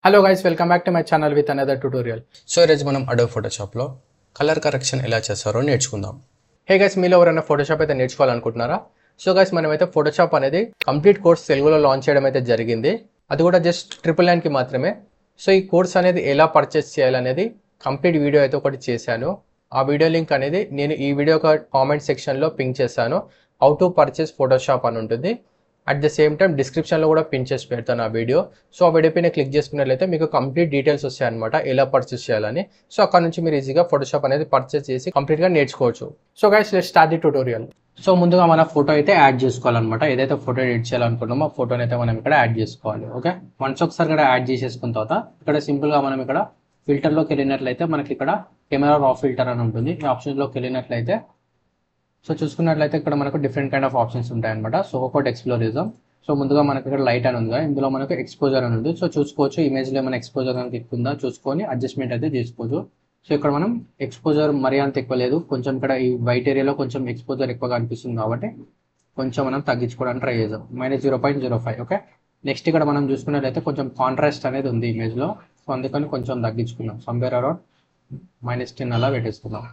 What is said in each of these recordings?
Hello guys, welcome back to my channel with another tutorial. So ఈరోజు మనం Adobe ఫోటోషాప్లో colour correction ఎలా చేస్తారో నేర్చుకుందాం. హే గైస్, మీలో ఎవరైనా ఫోటోషాప్ అయితే నేర్చుకోవాలనుకుంటున్నారా? సో గైస్, మనమైతే ఫోటోషాప్ అనేది కంప్లీట్ కోర్స్ తెలుగులో లాంచ్ చేయడం అయితే జరిగింది. అది కూడా జస్ట్ 999కి మాత్రమే. సో ఈ కోర్స్ అనేది ఎలా పర్చేస్ చేయాలనేది కంప్లీట్ వీడియో అయితే ఒకటి చేశాను. ఆ వీడియో లింక్ అనేది నేను ఈ వీడియో ఒక కామెంట్ సెక్షన్లో పింక్ చేశాను. హౌ టు పర్చేస్ ఫోటోషాప్ అని ఉంటుంది. అట్ ద సేమ్ టైం డిస్క్రిప్షన్లో కూడా పిన్ చేసి పెడతాను ఆ వీడియో. సో ఆ వీడియో పైన క్లిక్ చేసుకున్నట్లయితే మీకు కంప్లీట్ డీటెయిల్స్ వస్తాయన్నమాట ఎలా పర్చేస్ చేయాలని. సో అక్కడ నుంచి మీరు ఈజీగా ఫోటోషాప్ అనేది పర్చేస్ చేసి కంప్లీట్గా నేర్చుకోవచ్చు. So guys, let's start the tutorial. So ముందుగా మన ఫోటో అయితే యాడ్ చేసుకోవాలన్నమాట. ఏదైతే ఫోటో ఎడిట్ చేయాలనుకుంటున్నామో ఆ ఫోటోని అయితే మనం ఇక్కడ యాడ్ చేసుకోవాలి. ఓకే, వన్స్ ఒకసారి ఇక్కడ యాడ్ చేసేసుకున్న తర్వాత ఇక్కడ సింపుల్గా మనం ఇక్కడ ఫిల్టర్లోకి వెళ్ళినట్లయితే మనకి ఇక్కడ కెమెరా రా ఫిల్టర్ అని ఉంటుంది. ఈ ఆప్షన్లోకి వెళ్ళినట్లయితే సో చూసుకున్నట్లయితే ఇక్కడ మనకు డిఫరెంట్ కైండ్ ఆఫ్ ఆప్షన్స్ ఉంటాయన్నమాట. సో ఒకటి ఎక్స్ప్లోర్ చేద్దాం. సో ముందుగా మనకి ఇక్కడ లైట్ అని ఉంది, ఇందులో మనకు ఎక్స్పోజర్ అని ఉంది. సో చూసుకోవచ్చు ఇమేజ్లో మన ఎక్స్పోజర్ అనేది ఎక్కువ ఉందా చూసుకొని అడ్జస్ట్మెంట్ అయితే చేసుకోవచ్చు. సో ఇక్కడ మనం ఎక్స్పోజర్ మరీ అంత ఎక్కువ లేదు, కొంచెం ఇక్కడ ఈ వైట్ ఏరియాలో కొంచెం ఎక్స్పోజర్ ఎక్కువగా అనిపిస్తుంది కాబట్టి కొంచెం మనం తగ్గించుకోవడానికి ట్రై చేద్దాం. -0.05. ఓకే, నెక్స్ట్ ఇక్కడ మనం చూసుకున్నట్లయితే కొంచెం కాంట్రాస్ట్ అనేది ఉంది ఇమేజ్లో. సో అందుకని కొంచెం తగ్గించుకున్నాం, సంవేర్ అరౌండ్ -10 అలా పెట్టేసుకున్నాం.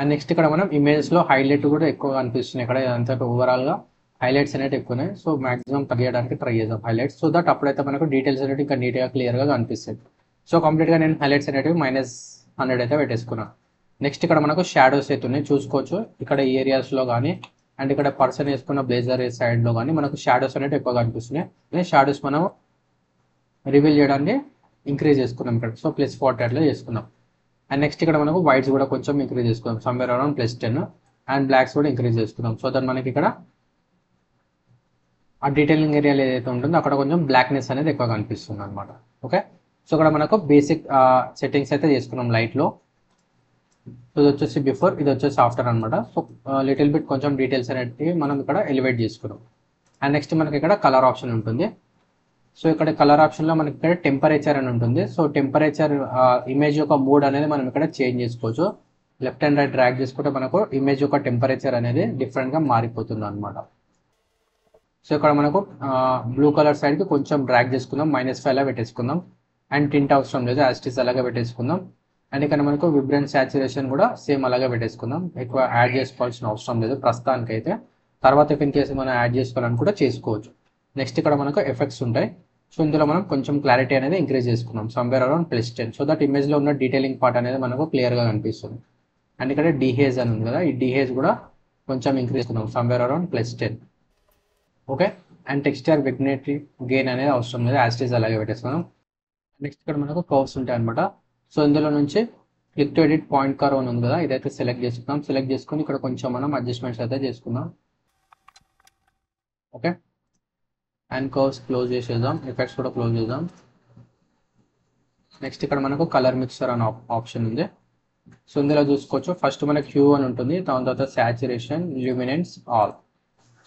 అండ్ నెక్స్ట్ ఇక్కడ మనం ఇమేజ్లో హైలైట్ కూడా ఎక్కువగా అనిపిస్తున్నాయి. ఇక్కడ ఇదంతా ఓవరాల్గా హైలైట్స్ అనేవి ఎక్కువనే. సో మాక్సిమం తగ్గడానికి ట్రై చేద్దాం హైలైట్స్, సో దట్ అప్పుడైతే మనకు డీటెయిల్స్ అనేవి ఇంకా నీట్గా క్లియర్గా కనిపిస్తాయి. సో కంప్లీట్గా నేను హైలైట్స్ అనేవి -100 అయితే పెట్టేసుకున్నాను. నెక్స్ట్ ఇక్కడ మనకు షాడోస్ అయితే ఉన్నాయి చూసుకోవచ్చు. ఇక్కడ ఈ ఏరియాస్లో కానీ అండ్ ఇక్కడ పర్సన్ వేసుకున్న బ్లేజర్ సైడ్లో కానీ మనకు షాడోస్ అనేవి ఎక్కువగా కనిపిస్తున్నాయి. షాడోస్ మనం రివీల్ చేయడాన్ని ఇంక్రీజ్ చేసుకున్నాం ఇక్కడ. సో +40 అట్లా చేసుకున్నాం. అండ్ నెక్స్ట్ ఇక్కడ మనకు వైట్స్ కూడా కొంచెం ఇంక్రీజ్ చేసుకుందాం, సంవేర్ అరౌండ్ +10. అండ్ బ్లాక్స్ కూడా ఇంక్రీజ్ చేసుకుందాం. సో దట్ మనకి ఇక్కడ ఆ డీటెయిలింగ్ ఏరియాలో ఏదైతే ఉంటుందో అక్కడ కొంచెం బ్లాక్నెస్ అనేది ఎక్కువ కనిపిస్తుంది అనమాట. ఓకే, సో ఇక్కడ మనకు బేసిక్ సెట్టింగ్స్ అయితే చేసుకున్నాం లైట్లో. సో ఇది వచ్చేసి బిఫోర్, ఇది వచ్చేసి ఆఫ్టర్ అనమాట. సో లిటిల్ బిట్ కొంచెం డీటెయిల్స్ అనేవి మనం ఇక్కడ ఎలివేట్ చేసుకున్నాం. అండ్ నెక్స్ట్ మనకి ఇక్కడ కలర్ ఆప్షన్ ఉంటుంది. సో ఇక్కడ కలర్ ఆప్షన్లో మనకి ఇక్కడ టెంపరేచర్ అని ఉంటుంది. సో టెంపరేచర్ ఇమేజ్ యొక్క మూడ్ అనేది మనం ఇక్కడ చేంజ్ చేసుకోవచ్చు. లెఫ్ట్ అండ్ రైట్ డ్రాగ్ చేసుకుంటే మనకు ఇమేజ్ యొక్క టెంపరేచర్ అనేది డిఫరెంట్గా మారిపోతుంది అనమాట. సో ఇక్కడ మనకు బ్లూ కలర్ సైడ్కి కొంచెం డ్రాగ్ చేసుకుందాం, -5 లా పెట్టేసుకుందాం. అండ్ టింట్ అవసరం లేదు, యాస్టిస్ అలాగే పెట్టేసుకుందాం. అండ్ ఇక్కడ మనకు విబ్రెంట్ సాచురేషన్ కూడా సేమ్ అలాగే పెట్టేసుకుందాం. ఎక్కువ యాడ్ చేసుకోవాల్సిన అవసరం లేదు ప్రస్తుతానికైతే. తర్వాత ఇఫ్ ఇన్ కేసు మనం యాడ్ చేసుకోవాలని కూడా చేసుకోవచ్చు. నెక్స్ట్ ఇక్కడ మనకు ఎఫెక్ట్స్ ఉంటాయి. సో ఇందులో మనం కొంచెం క్లారిటీ అనేది ఇంక్రీజ్ చేసుకున్నాం, సంవేర్ అరౌండ్ +10. సో దట్ ఇమేజ్లో ఉన్న డీటెయిలింగ్ పార్ట్ అనేది మనకు క్లియర్గా కనిపిస్తుంది. అండ్ ఇక్కడ డీహేజ్ అని ఉంది కదా, ఈ డీహేజ్ కూడా కొంచెం ఇంక్రీజ్ చేసుకున్నాం, somewhere around +10. Okay, and texture విగ్నేటరీ గెయిన్ అనేది అవసరం లేదు, యాస్టిస్ అలాగే పెట్టేసుకున్నాం. నెక్స్ట్ ఇక్కడ మనకు కర్వ్స్ ఉంటాయి అనమాట. సో ఇందులో నుంచి click to edit point curve అని ఉంది కదా, ఇదైతే సెలెక్ట్ చేసుకుందాం. సెలెక్ట్ చేసుకుని ఇక్కడ కొంచెం మనం అడ్జస్ట్మెంట్స్ అయితే చేసుకుందాం. ఓకే, అండ్ కర్వ్స్ క్లోజ్ చేసేద్దాం, ఎఫెక్ట్స్ కూడా క్లోజ్ చేద్దాం. నెక్స్ట్ ఇక్కడ మనకు కలర్ మిక్సర్ అనే ఆప్షన్ ఉంది. సో ఇందులో చూసుకోవచ్చు ఫస్ట్ మనకు హ్యూ అని ఉంటుంది, దాని తర్వాత సాచురేషన్, ల్యూమినెన్స్, ఆల్.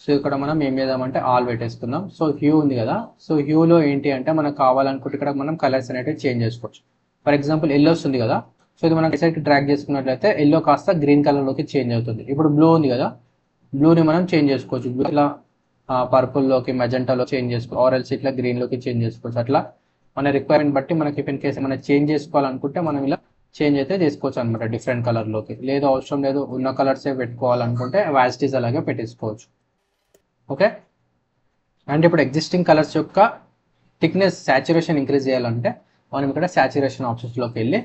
సో ఇక్కడ మనం ఏం చేద్దామంటే ఆల్ పెట్టేసుకుందాం. సో హ్యూ ఉంది కదా, సో హ్యూలో ఏంటి అంటే మనకు కావాలనుకుంటే ఇక్కడ మనం కలర్స్ అనేవి చేంజ్ చేసుకోవచ్చు. ఫర్ ఎగ్జాంపుల్ ఎల్లో వస్తుంది కదా, సో ఇది మనం సైడ్కి డ్రాగ్ చేసుకున్నట్లయితే ఎల్లో కాస్త గ్రీన్ కలర్లోకి చేంజ్ అవుతుంది. ఇప్పుడు బ్లూ ఉంది కదా, బ్లూని మనం చేంజ్ చేసుకోవచ్చు. బ్లూ ఇలా పర్పుల్లోకి మెజెంటాలో చేంజ్ చేసుకోవచ్చు, ఆరెల్స్ ఇట్లా గ్రీన్లోకి చేంజ్ చేసుకోవచ్చు. అట్లా మన రిక్వైర్మెంట్ బట్టి మనకి ఇన్ కేసు మనం చేంజ్ చేసుకోవాలనుకుంటే మనం ఇలా చేంజ్ అయితే చేసుకోవచ్చు అనమాట డిఫరెంట్ కలర్లోకి. లేదు అవసరం లేదు ఉన్న కలర్సే పెట్టుకోవాలనుకుంటే యాస్టిస్ అలాగే పెట్టేసుకోవచ్చు. ఓకే, అండ్ ఇప్పుడు ఎగ్జిస్టింగ్ కలర్స్ యొక్క థిక్నెస్ సాచురేషన్ ఇంక్రీజ్ చేయాలంటే మనం ఇక్కడ సాచురేషన్ ఆప్షన్స్లోకి వెళ్ళి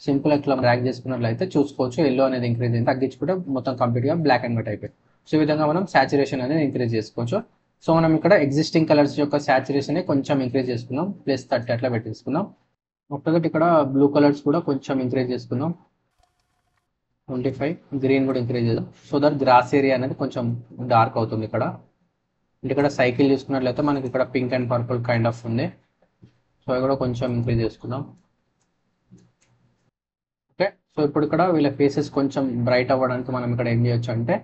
సింపుల్ ఇట్లా డ్రాగ్ చేసుకున్నట్లయితే చూసుకోవచ్చు ఎల్లో అనేది ఇంక్రీజ్ అయింది. తగ్గించుకుంటే మొత్తం కంప్లీట్గా బ్లాక్ అండ్ వైట్ అయిపోయింది. సో ఈ విధంగా మనం సాచురేషన్ అనేది ఇంక్రీజ్ చేసుకోవచ్చు. సో మనం ఇక్కడ ఎగ్జిస్టింగ్ కలర్స్ యొక్క సాచురేషన్ కొంచెం ఇంక్రీజ్ చేసుకుందాం, +30 అట్లా పెట్టేసుకుందాం. ఒకటి ఇక్కడ బ్లూ కలర్స్ కూడా కొంచెం ఇంక్రీజ్ చేసుకుందాం, 25. గ్రీన్ కూడా ఇంక్రీజ్ చేద్దాం, సో దట్ గ్రాస్ ఏరియా అనేది కొంచెం డార్క్ అవుతుంది ఇక్కడ. అంటే ఇక్కడ సైకిల్ చూసుకున్నట్లయితే మనకి ఇక్కడ pink and purple kind of ఉంది. సో అది కూడా కొంచెం ఇంక్రీజ్ చేసుకుందాం. ఓకే, సో ఇప్పుడు ఇక్కడ వీళ్ళ ఫేసెస్ కొంచెం బ్రైట్ అవ్వడానికి మనం ఇక్కడ ఏం చేయొచ్చు అంటే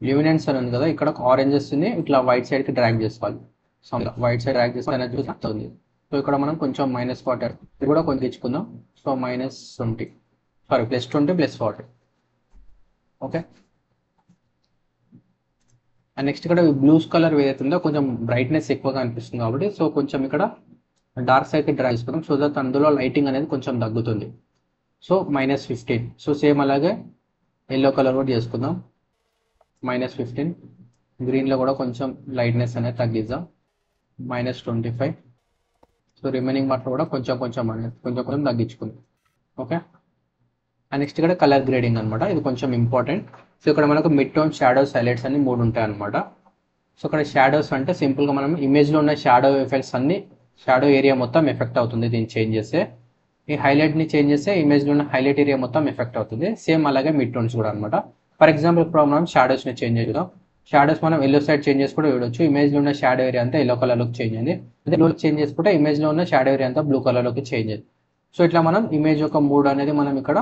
ల్యూమినెన్స్ అని ఉంది కదా, ఇక్కడ ఆరెంజెస్ ని ఇట్లా వైట్ సైడ్కి డ్రాగ్ చేసుకోవాలి. సో వైట్ సైడ్ డ్రాగ్ చేసుకుని చూస్తుంది. సో ఇక్కడ మనం కొంచెం -40 ఇది కూడా కొంచెం ఇచ్చుకుందాం. So -20, sorry +20 +40. Okay, and next ఇక్కడ బ్లూస్ కలర్ ఏదైతే ఉందో కొంచెం బ్రైట్నెస్ ఎక్కువగా అనిపిస్తుంది కాబట్టి సో కొంచెం ఇక్కడ డార్క్ సైడ్కి డ్రా చేసుకుందాం సో దట్ అందులో లైటింగ్ అనేది కొంచెం తగ్గుతుంది. సో -15. సో సేమ్ అలాగే ఎల్లో కలర్ కూడా చేసుకుందాం -15. గ్రీన్లో కూడా కొంచెం లైట్నెస్ అనేది తగ్గిద్దాం -25. సో రిమైనింగ్ వాటిలో కూడా కొంచెం కొంచెం తగ్గించుకుందాం. ఓకే. అండ్ నెక్స్ట్ ఇక్కడ కలర్ గ్రేడింగ్ అనమాట, ఇది కొంచెం ఇంపార్టెంట్. సో ఇక్కడ మనకు మిడ్ టోన్, షాడోస్, హైలైట్స్ అన్ని 3 ఉంటాయి అనమాట. సో ఇక్కడ షాడోస్ అంటే సింపుల్గా మనం ఇమేజ్లో ఉన్న షాడో ఎఫెక్ట్స్ అన్ని, షాడో ఏరియా మొత్తం ఎఫెక్ట్ అవుతుంది దీన్ని చేంజ్ చేస్తే. ఈ హైలైట్ని చేంజ్ చేస్తే ఇమేజ్లో ఉన్న హైలైట్ ఏరియా మొత్తం ఎఫెక్ట్ అవుతుంది. సేమ్ అలాగే మిడ్ టోన్స్ కూడా అనమాట. ఫర్ ఎగ్జాంపుల్ ఇప్పుడు మనం షాడోస్ని చేంజ్ చేద్దాం. షాడోస్ మనం ఎల్లో సైడ్ చేంజ్ చేసి కూడా చూడొచ్చు. ఇమేజ్లో ఉన్న షాడో ఏరియా అంతా ఎల్లో కలర్లోకి చేంజ్ అయింది. అదే బ్లూ చేంజ్ చేసుకుంటే ఇమేజ్లో ఉన్న షాడో ఏరియా అంతా బ్లూ కలర్లోకి చేంజ్ అయింది. సో ఇట్లా మనం ఇమేజ్ యొక్క మూడ్ అనేది మనం ఇక్కడ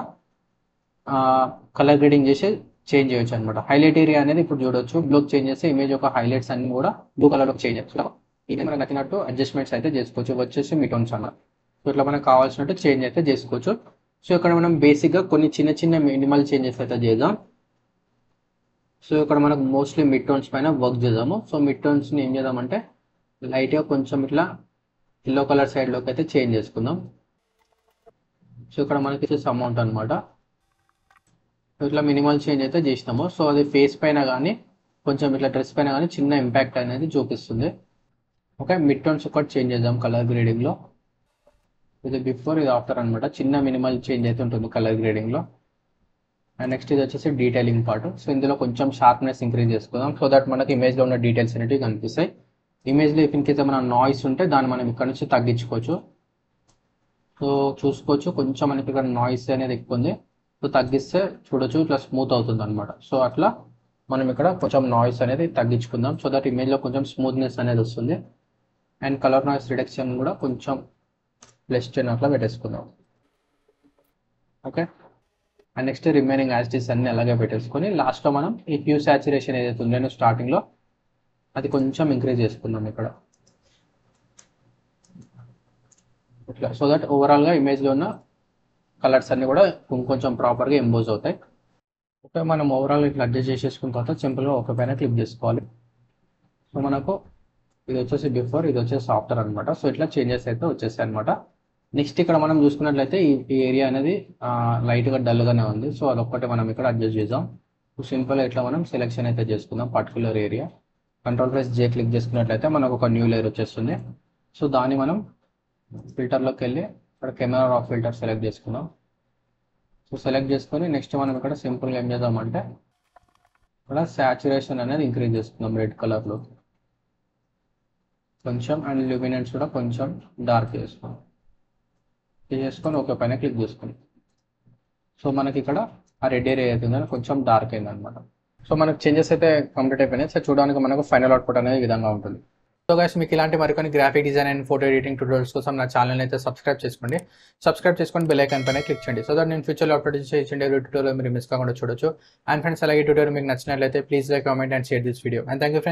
కలర్ గ్రేడింగ్ చేసి చేంజ్ చేయొచ్చు అనమాట. హైలైట్ ఏరియా అనేది ఇప్పుడు చూడొచ్చు, బ్లూకి చేంజ్ చేస్తే ఇమేజ్ యొక్క హైలైట్స్ అన్ని కూడా బ్లూ కలర్లోకి చేంజ్ చేయొచ్చు. ఇది మనకు నచ్చినట్టు అడ్జస్ట్మెంట్స్ అయితే చేసుకోవచ్చు. వచ్చేసి మిటోన్స్ అన్నమాట. సో ఇట్లా మనకు కావాల్సినట్టు చేంజ్ అయితే చేసుకోవచ్చు. సో ఇక్కడ మనం బేసిక్గా కొన్ని చిన్న మినిమల్ చేంజెస్ అయితే చేద్దాం. సో ఇక్కడ మనకు మోస్ట్లీ మిడ్ టోన్స్ పైన వర్క్ చేద్దాము. సో మిడ్ టోన్స్ని ఏం చేద్దామంటే లైట్గా కొంచెం ఇట్లా ఎల్లో కలర్ సైడ్లోకి అయితే చేంజ్ చేసుకుందాం. సో ఇక్కడ మనకి వచ్చేసి అమౌంట్ అనమాట. ఇట్లా మినిమల్ చేంజ్ అయితే చేసినాము. సో అది ఫేస్ పైన కానీ కొంచెం ఇట్లా డ్రెస్ పైన కానీ చిన్న ఇంపాక్ట్ అనేది చూపిస్తుంది. ఓకే. మిడ్ టోన్స్ ఒకటి చేంజ్ చేద్దాం కలర్ గ్రేడింగ్లో. ఇది బిఫోర్, ఇది ఆఫ్టర్ అనమాట. చిన్న మినిమల్ చేంజ్ అయితే ఉంటుంది కలర్ గ్రేడింగ్లో. అండ్ నెక్స్ట్ ఇది వచ్చేసి డీటెయిలింగ్ పార్ట్. సో ఇందులో కొంచెం షార్ప్నెస్ ఇంక్రీజ్ చేసుకుందాం సో దట్ మనకి ఇమేజ్లో ఉన్న డీటెయిల్స్ అనేవి కనిపిస్తాయి. ఇమేజ్లో ఇఫ్ ఇన్ కేస్ ఏమైనా నాయిస్ ఉంటే దాన్ని మనం ఇక్కడ నుంచి తగ్గించుకోవచ్చు. సో చూసుకోవచ్చు కొంచెం మనకి ఇక్కడ నాయిస్ అనేది ఎక్కువ ఉంది. సో తగ్గిస్తే చూడొచ్చు ఇట్లా స్మూత్ అవుతుంది అనమాట. సో అట్లా మనం ఇక్కడ కొంచెం నాయిస్ అనేది తగ్గించుకుందాం సో దట్ ఇమేజ్లో కొంచెం స్మూత్నెస్ అనేది వస్తుంది. అండ్ కలర్ నాయిస్ రిడక్షన్ కూడా కొంచెం +10 అట్లా పెట్టేసుకుందాం. ఓకే. అండ్ నెక్స్ట్ రిమైనింగ్ యాస్టిస్ అన్ని అలాగే పెట్టేసుకొని లాస్ట్లో మనం ఈ హ్యూ సాచురేషన్ ఏదైతే ఉందో స్టార్టింగ్లో అది కొంచెం ఇంక్రీజ్ చేసుకుందాం ఇక్కడ ఇట్లా. సో దట్ ఓవరాల్గా ఇమేజ్లో ఉన్న కలర్స్ అన్ని కూడా కొంచెం ప్రాపర్గా ఎంబోజ్ అవుతాయి. ఓకే. మనం ఓవరాల్ ఇట్లా అడ్జస్ట్ చేసేసుకున్న తర్వాత సింపుల్గా ఒక పైన క్లిక్ చేసుకోవాలి. సో మనకు ఇది వచ్చేసి బిఫోర్, ఇది వచ్చేసి ఆఫ్టర్ అనమాట. సో ఇట్లా చేంజెస్ అయితే వచ్చేసాయి అనమాట. నెక్స్ట్ ఇక్కడ మనం చూసుకున్నట్లయితే ఈ ఏరియా అనేది లైట్గా డల్గానే ఉంది. సో అదొక్కటి మనం ఇక్కడ అడ్జస్ట్ చేద్దాం. సింపుల్గా ఇట్లా మనం సెలెక్షన్ అయితే చేసుకుందాం పర్టికులర్ ఏరియా. Ctrl+J క్లిక్ చేసుకున్నట్లయితే మనకు ఒక న్యూ లేయర్ వచ్చేస్తుంది. సో దాన్ని మనం ఫిల్టర్లోకి వెళ్ళి ఇక్కడ కెమెరా రా ఫిల్టర్ సెలెక్ట్ చేసుకుందాం. సో సెలెక్ట్ చేసుకొని నెక్స్ట్ మనం ఇక్కడ సింపుల్గా ఏం చేద్దామంటే ఇక్కడ సాచురేషన్ అనేది ఇంక్రీజ్ చేసుకుందాం రెడ్ కలర్లో కొంచెం. అండ్ ల్యూమినెన్స్ కూడా కొంచెం డార్క్ చేసుకుందాం. చేసుకొని ఓకే పైన క్లిక్ చేసుకోండి. సో మనకి ఇక్కడ ఆ రెడ్ ఏరియా అవుతుందని కొంచెం డార్క్ అయింది అనమాట. సో మనకు చేంజెస్ అయితే కంప్లీట్ అయిపోయినాయి. సో చూడడానికి మనకు ఫైనల్ అవుట్పుట్ అనేది ఈ విధంగా ఉంటుంది. సో గైస్ మీకు ఇలాంటి మరికొన్ని graphic design and photo editing tutorials కోసం నా ఛానల్ అయితే సబ్స్క్రైబ్ చేసుకోండి. సబ్స్క్రైబ్ చేసుకొని బెల్ ఐకాన్ పైన క్లిక్ చేయండి. సో దట్ నేను ఫ్యూచర్లో అప్లోడ్ చేసే ట్యూటోరియల్ మీరు మిస్ కాకుండా చూడొచ్చు. అండ్ ఫ్రెండ్స్ అలాగే ట్యూటోరియల్ మీకు నచ్చినట్లయితే please like, comment and share this video. And thank you.